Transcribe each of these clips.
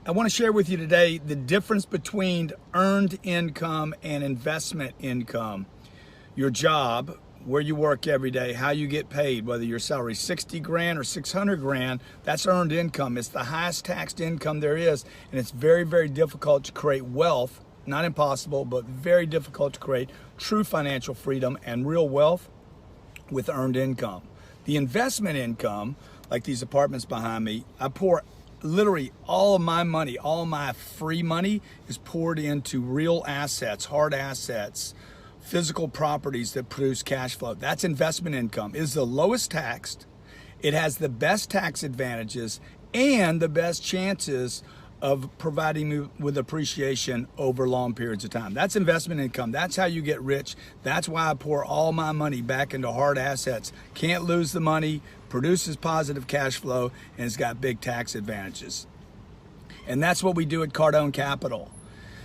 I want to share with you today the difference between earned income and investment income. Your job, where you work every day, how you get paid, whether your salary is 60 grand or 600 grand, that's earned income. It's the highest taxed income there is, and it's very, very difficult to create wealth. Not impossible, but very difficult to create true financial freedom and real wealth with earned income. The investment income, like these apartments behind me, I pour literally all of my money, all my free money is poured into real assets, hard assets, physical properties that produce cash flow. That's investment income. It is the lowest taxed. It has the best tax advantages and the best chances of providing me with appreciation over long periods of time. That's investment income. That's how you get rich. That's why I pour all my money back into hard assets. Can't lose the money, produces positive cash flow, and it's got big tax advantages. And that's what we do at Cardone Capital.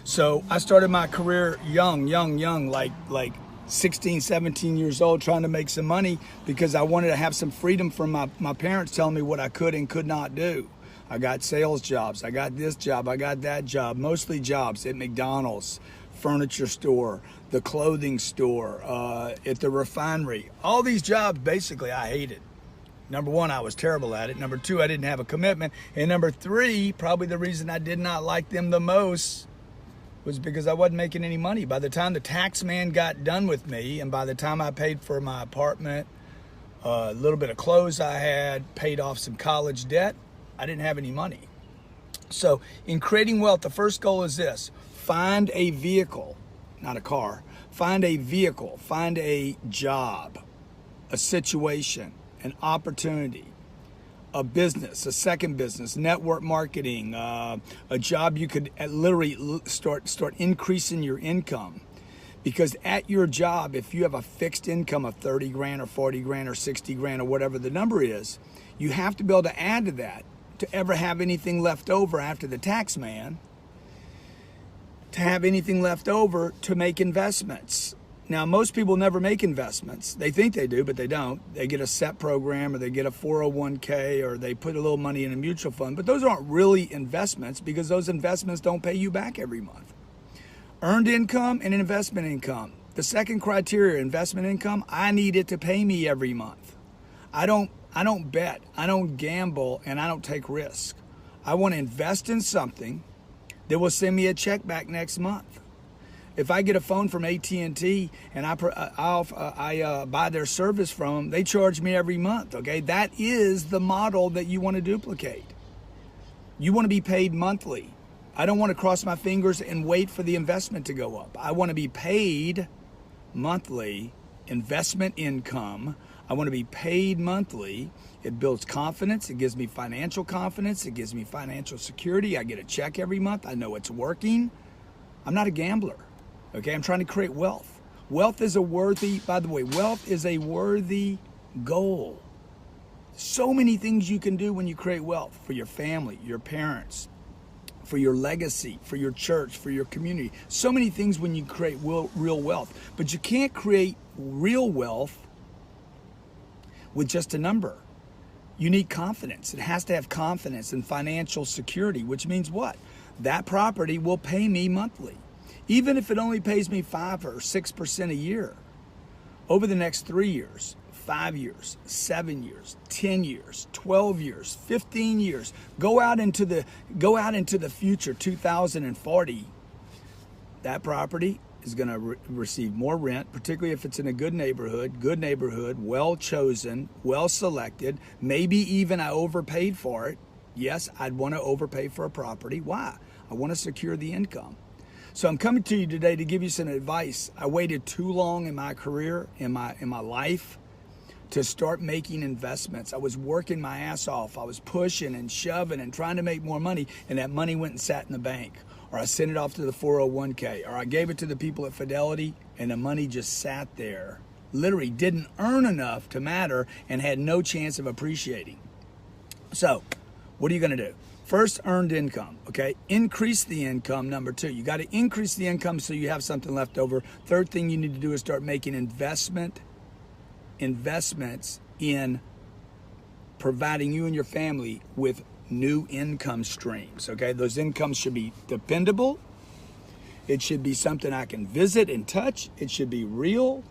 So I started my career young, like 16, 17 years old, trying to make some money because I wanted to have some freedom from my parents telling me what I could and could not do. I got sales jobs, I got this job, I got that job, mostly jobs at McDonald's, furniture store, the clothing store, at the refinery. All these jobs, basically, I hated. Number one, I was terrible at it. Number two, I didn't have a commitment. And number three, probably the reason I did not like them the most was because I wasn't making any money. By the time the tax man got done with me, and by the time I paid for my apartment, a little bit of clothes I had, paid off some college debt, I didn't have any money. So in creating wealth, the first goal is this: find a vehicle, not a car, find a vehicle, find a job, a situation, an opportunity, a business, a second business, network marketing, a job you could literally start increasing your income. Because at your job, if you have a fixed income of 30 grand or 40 grand or 60 grand or whatever the number is, you have to be able to add to that to ever have anything left over after the tax man, to have anything left over to make investments. Now, most people never make investments. They think they do, but they don't. They get a SEP program, or they get a 401k, or they put a little money in a mutual fund. But those aren't really investments because those investments don't pay you back every month. Earned income and investment income. The second criteria, investment income, I need it to pay me every month. I don't bet, I don't gamble, and I don't take risk. I want to invest in something that will send me a check back next month. If I get a phone from AT&T and I buy their service from them, they charge me every month, okay? That is the model that you want to duplicate. You want to be paid monthly. I don't want to cross my fingers and wait for the investment to go up. I want to be paid monthly, investment income. I want to be paid monthly. It builds confidence. It gives me financial confidence. It gives me financial security. I get a check every month. I know it's working. I'm not a gambler. Okay, I'm trying to create wealth. Wealth is a worthy, by the way, wealth is a worthy goal. So many things you can do when you create wealth for your family, your parents, for your legacy, for your church, for your community. So many things when you create real wealth. But you can't create real wealth with just a number. You need confidence. It has to have confidence and financial security, which means what? That property will pay me monthly. Even if it only pays me 5 or 6% a year, over the next 3 years, 5 years, 7 years, 10 years, 12 years, 15 years, go out into the future, 2040, that property is going to receive more rent, particularly if it's in a good neighborhood, well chosen, well selected. Maybe even I overpaid for it. Yes, I'd want to overpay for a property. Why? I want to secure the income. So I'm coming to you today to give you some advice. I waited too long in my career, in my life, to start making investments. I was working my ass off. I was pushing and shoving and trying to make more money, and that money went and sat in the bank. Or I sent it off to the 401k, or I gave it to the people at Fidelity, and the money just sat there. Literally didn't earn enough to matter and had no chance of appreciating. So, what are you gonna do? First, earned income, okay? Increase the income, number two. You gotta increase the income so you have something left over. Third thing you need to do is start making investments in providing you and your family with new income streams, okay? Those incomes should be dependable. It should be something I can visit and touch. It should be real.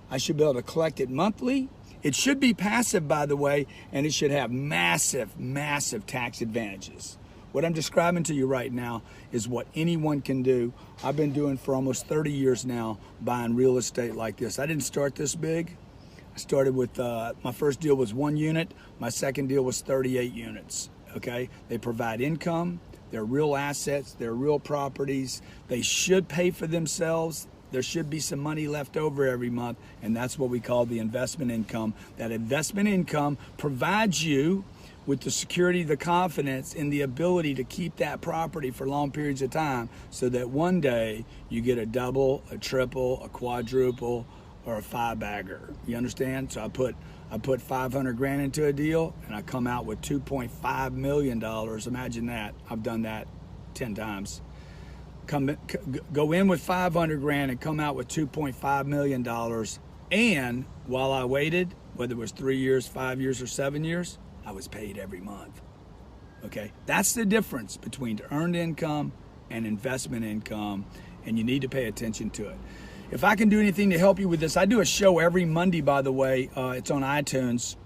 I should be able to collect it monthly. It should be passive, by the way, and it should have massive, massive tax advantages. What I'm describing to you right now is what anyone can do. I've been doing for almost 30 years now, buying real estate like this. I didn't start this big. I started with, my first deal was 1 unit. My second deal was 38 units, okay? They provide income. They're real assets. They're real properties. They should pay for themselves. There should be some money left over every month, and that's what we call the investment income. That investment income provides you with the security, the confidence, and the ability to keep that property for long periods of time so that one day you get a double, a triple, a quadruple, or a 5-bagger. You understand? So I put 500 grand into a deal and I come out with $2.5 million. Imagine that. I've done that 10 times. Go in with 500 grand and come out with $2.5 million. And while I waited, whether it was 3 years, 5 years, or 7 years, I was paid every month. Okay, that's the difference between earned income and investment income, and you need to pay attention to it. If I can do anything to help you with this, I do a show every Monday, by the way. It's on iTunes.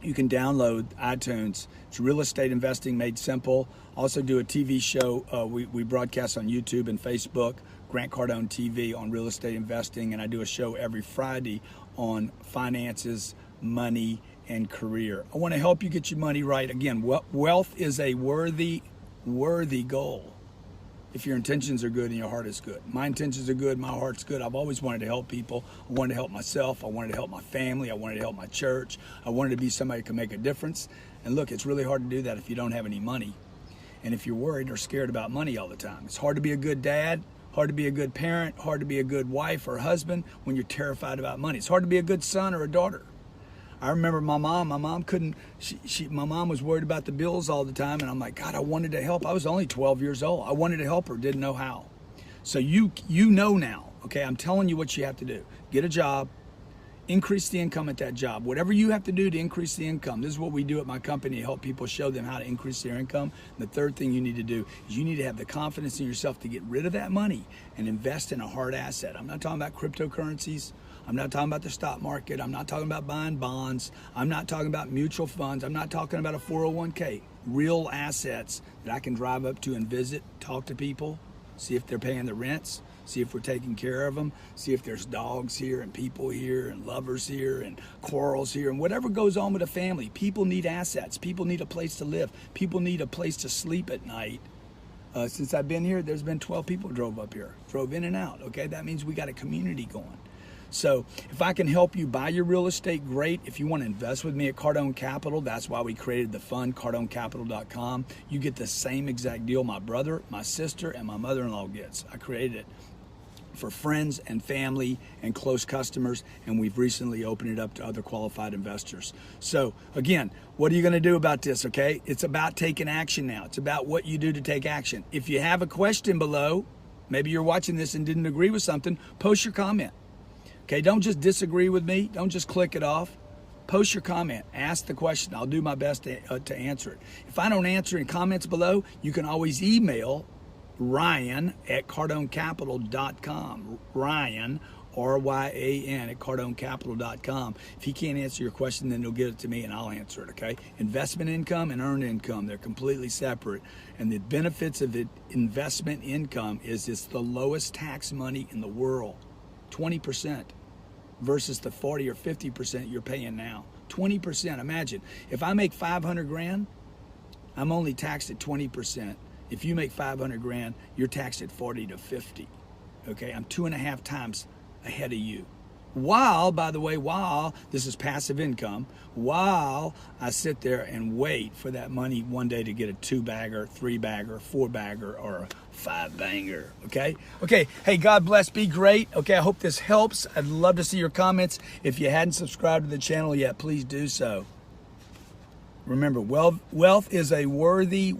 You can download iTunes. It's Real Estate Investing Made Simple. I also do a TV show. We broadcast on YouTube and Facebook, Grant Cardone TV on real estate investing, and I do a show every Friday on finances, money, and career. I want to help you get your money right. Again, wealth is a worthy goal if your intentions are good and your heart is good. My intentions are good, my heart's good. I've always wanted to help people. I wanted to help myself. I wanted to help my family. I wanted to help my church. I wanted to be somebody who can make a difference. And look, it's really hard to do that if you don't have any money and if you're worried or scared about money all the time. It's hard to be a good dad, hard to be a good parent, hard to be a good wife or husband when you're terrified about money. It's hard to be a good son or a daughter. I remember my mom my mom was worried about the bills all the time, and I'm like, God, I wanted to help. I was only 12 years old. I wanted to help her, didn't know how. So you know now, okay? I'm telling you what you have to do. Get a job, increase the income at that job. Whatever you have to do to increase the income. This is what we do at my company to help people, show them how to increase their income. And the third thing you need to do is you need to have the confidence in yourself to get rid of that money and invest in a hard asset. I'm not talking about cryptocurrencies. I'm not talking about the stock market. I'm not talking about buying bonds. I'm not talking about mutual funds. I'm not talking about a 401k. Real assets that I can drive up to and visit, talk to people, see if they're paying the rents, see if we're taking care of them, see if there's dogs here and people here and lovers here and quarrels here and whatever goes on with a family. People need assets. People need a place to live. People need a place to sleep at night. Since I've been here, there's been 12 people drove up here, drove in and out. Okay, that means we got a community going. So if I can help you buy your real estate, great. If you want to invest with me at Cardone Capital, that's why we created the fund, cardonecapital.com. You get the same exact deal my brother, my sister, and my mother-in-law gets. I created it for friends and family and close customers, and we've recently opened it up to other qualified investors. So again, what are you going to do about this, okay? It's about taking action now. It's about what you do to take action. If you have a question below, maybe you're watching this and didn't agree with something, post your comment. Okay, don't just disagree with me. Don't just click it off. Post your comment. Ask the question. I'll do my best to answer it. If I don't answer in comments below, you can always email Ryan at cardonecapital.com. Ryan, R-Y-A-N, at cardonecapital.com. If he can't answer your question, then he'll get it to me and I'll answer it, okay? Investment income and earned income, they're completely separate. And the benefits of the investment income is it's the lowest tax money in the world, 20%. Versus the 40 or 50% you're paying now. 20%, imagine. If I make 500 grand, I'm only taxed at 20%. If you make 500 grand, you're taxed at 40 to 50. Okay, I'm 2.5 times ahead of you. While, by the way, this is passive income, while I sit there and wait for that money one day to get a 2-bagger, 3-bagger, 4-bagger, or a 5-banger, okay? Okay, hey, God bless, be great. Okay, I hope this helps. I'd love to see your comments. If you hadn't subscribed to the channel yet, please do so. Remember, wealth is a worthy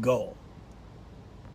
goal.